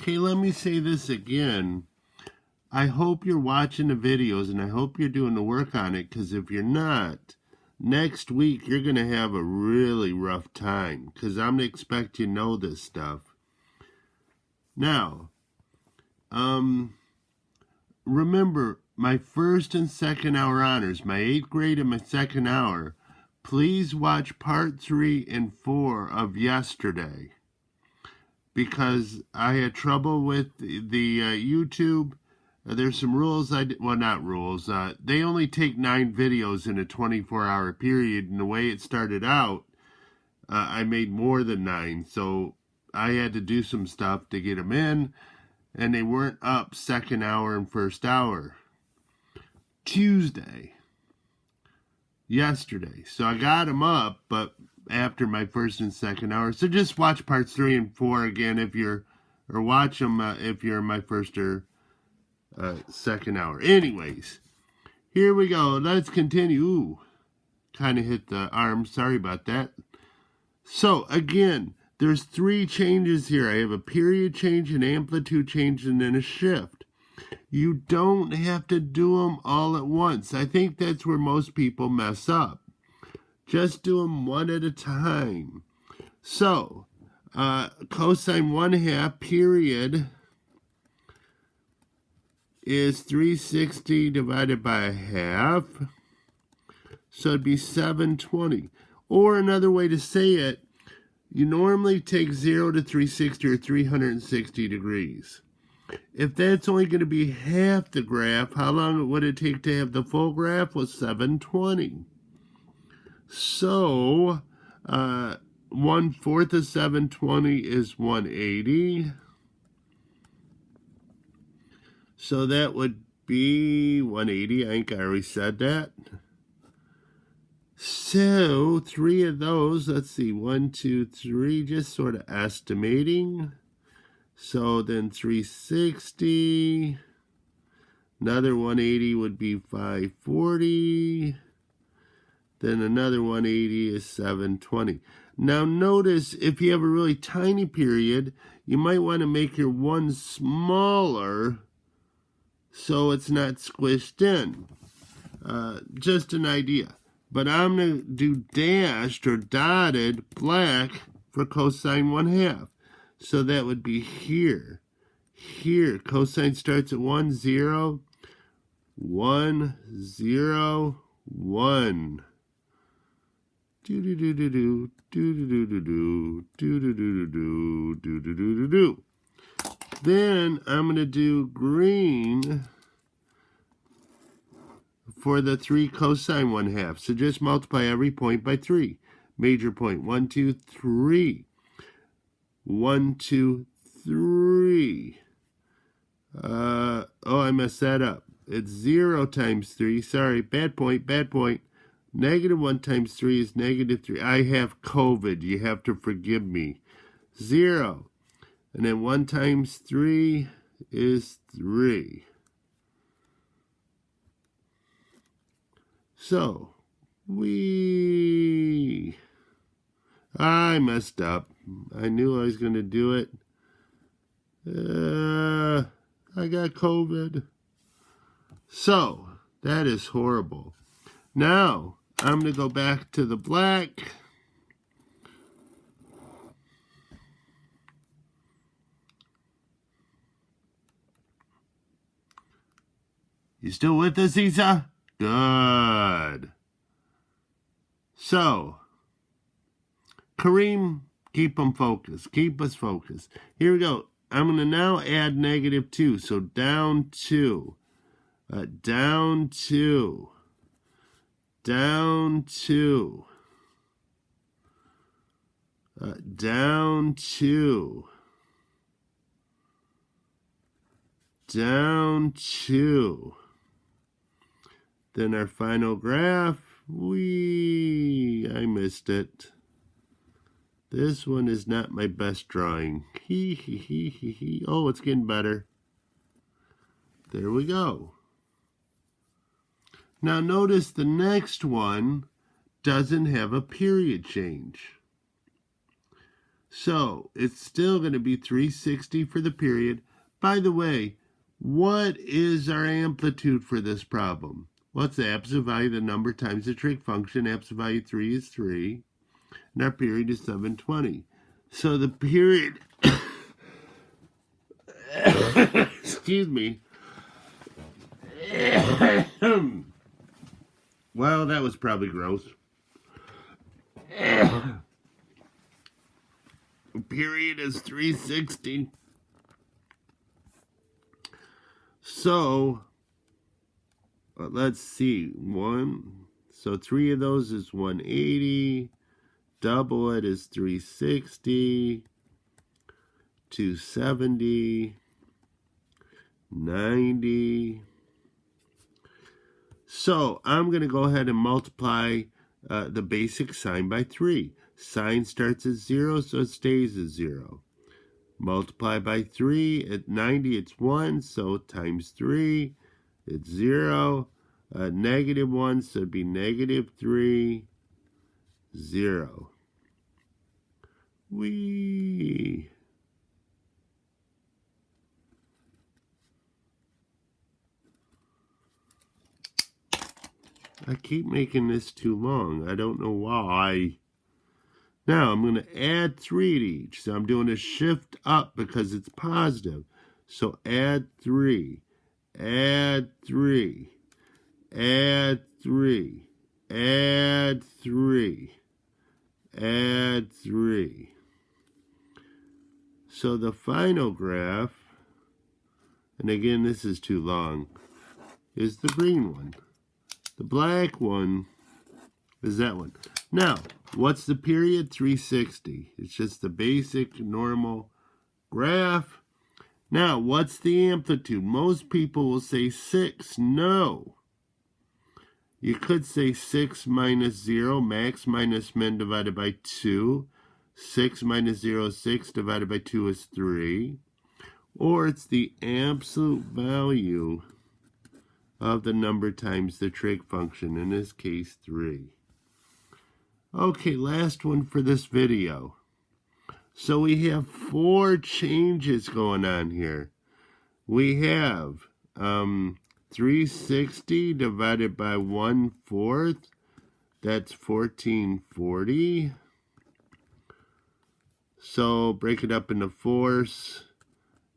Okay, let me say this again. I hope you're watching the videos and I hope you're doing the work on it, because if you're not, next week you're going to have a really rough time, because I'm going to expect you to know this stuff. Now, remember, my first and second hour honors, my 8th grade and my second hour, please watch part 3 and 4 of yesterday, because I had trouble with the YouTube. There's some rules, well, not rules. They only take 9 videos in a 24-hour period, and the way it started out, I made more than 9, so I had to do some stuff to get them in, and they weren't up second hour and first hour. Tuesday, yesterday. So I got them up, but after my first and second hour. So just watch parts 3 and 4 again or watch them if you're in my first or second hour. Anyways, here we go. Let's continue. Ooh, kind of hit the arm. Sorry about that. So again, there's 3 changes here. I have a period change, an amplitude change, and then a shift. You don't have to do them all at once. I think that's where most people mess up. Just do them one at a time. So, cosine 1/2 period is 360 divided by 1/2. So it'd be 720. Or another way to say it, you normally take 0 to 360 or 360 degrees. If that's only going to be half the graph, how long would it take to have the full graph? Was 720. So, 1/4 of 720 is 180. So that would be 180. I think I already said that. So 3 of those, let's see, 1, 2, 3, just sort of estimating. So then 360, another 180 would be 540, then another 180 is 720. Now notice, if you have a really tiny period, you might want to make your 1 smaller so it's not squished in. Just an idea. But I'm going to do dashed or dotted black for cosine 1/2. So that would be here. Here, cosine starts at 1, 0, 1, 0, 1. Do-do-do-do-do, do-do-do-do-do, do-do-do-do-do, do-do-do-do-do. Then I'm going to do green for the 3 cosine 1/2. So just multiply every point by 3. Major point, 1, 2, 3. 1, 2, 3. Oh, I messed that up. It's 0 times 3. Sorry, bad point, bad point. -1 times 3 is -3. I have COVID. You have to forgive me. 0. And then 1 times 3 is 3. So, I messed up. I knew I was going to do it. I got COVID. So, that is horrible. Now, I'm going to go back to the black. You still with us, Isa? Good. So, Kareem, keep them focused. Keep us focused. Here we go. I'm going to now add -2. So down 2. Down 2. Down 2. Down 2. Down 2. Then our final graph. I missed it. This one is not my best drawing. Oh, it's getting better. There we go. Now notice the next one doesn't have a period change. So it's still going to be 360 for the period. By the way, what is our amplitude for this problem? Well, it's the absolute value of the number times the trig function. Absolute value 3 is 3. And our period is 720. So the period, excuse me. Well, that was probably gross. Period is 360. So, let's see. So 3 of those is 180. Double it is 360. 270. 90. So I'm going to go ahead and multiply the basic sign by 3. Sign starts at 0, so it stays at 0. Multiply by 3. At 90, it's 1, so times 3, it's 0. Negative 1, so it'd be negative 3, 0. Whee! I keep making this too long. I don't know why. Now I'm going to add 3 to each. So I'm doing a shift up because it's positive. So add 3. Add 3. Add 3. Add 3. Add 3. So the final graph, and again this is too long, is the green one. The black one is that one. Now, what's the period? 360. It's just the basic normal graph. Now, what's the amplitude? Most people will say 6. No. You could say 6 minus 0, max minus min divided by 2. 6 minus 0 is 6, divided by 2 is 3. Or it's the absolute value of the number times the trig function, in this case 3. Okay, last one for this video. So we have 4 changes going on here. We have 360 divided by 1/4. That's 1440. So break it up into fourths.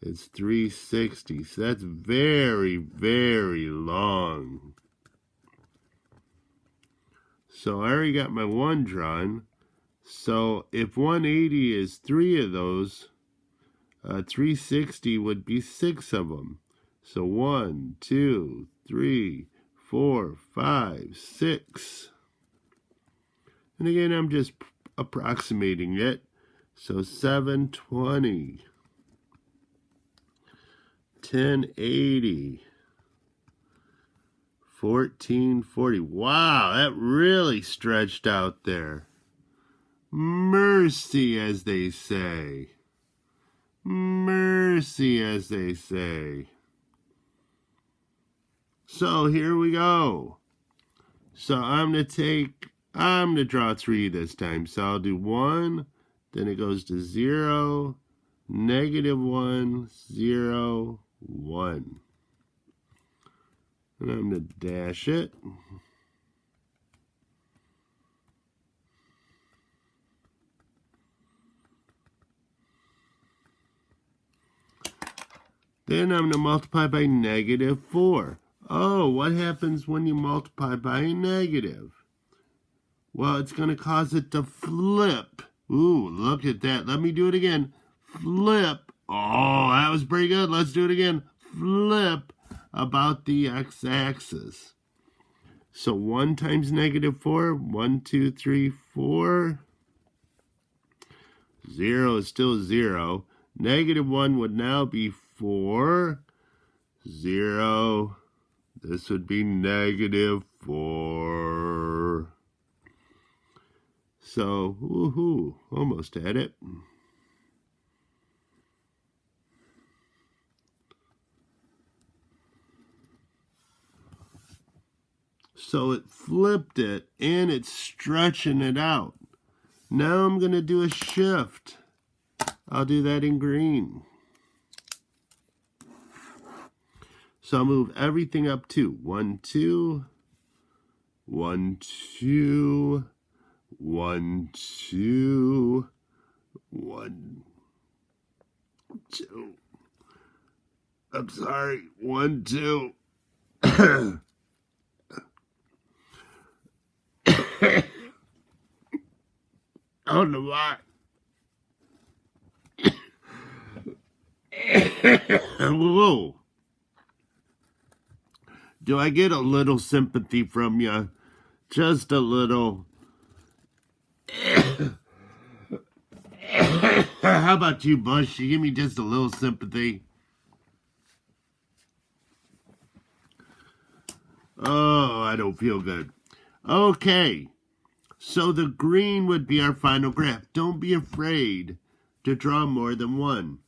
It's 360. So that's very, very long. So I already got my 1 drawn. So if 180 is 3 of those, 360 would be 6 of them. So 1, 2, 3, 4, 5, 6. And again, I'm just approximating it. So 720. 1080, 1440. Wow, that really stretched out there. Mercy, as they say. Mercy, as they say. So here we go. So I'm going to draw 3 this time. So I'll do 1, then it goes to 0, -1, 0, 1. And I'm going to dash it. Then I'm going to multiply by -4. Oh, what happens when you multiply by a negative? Well, it's going to cause it to flip. Ooh, look at that. Let me do it again. Flip. Oh, that was pretty good. Let's do it again. Flip about the x-axis. So 1 times -4, 1, 2, 3, 4. 0 is still 0. -1 would now be 4. 0. This would be -4. So, woohoo, almost had it. So it flipped it, and it's stretching it out. Now I'm going to do a shift. I'll do that in green. So I'll move everything up 2. 1, 2. 1, 2. 1, 2. 1, 2. I'm sorry. 1, 2. I don't know why. Whoa. Do I get a little sympathy from you? Just a little. How about you, Bush? You give me just a little sympathy. Oh, I don't feel good. Okay. So the green would be our final graph. Don't be afraid to draw more than one.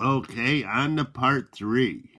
Okay, on to part 3.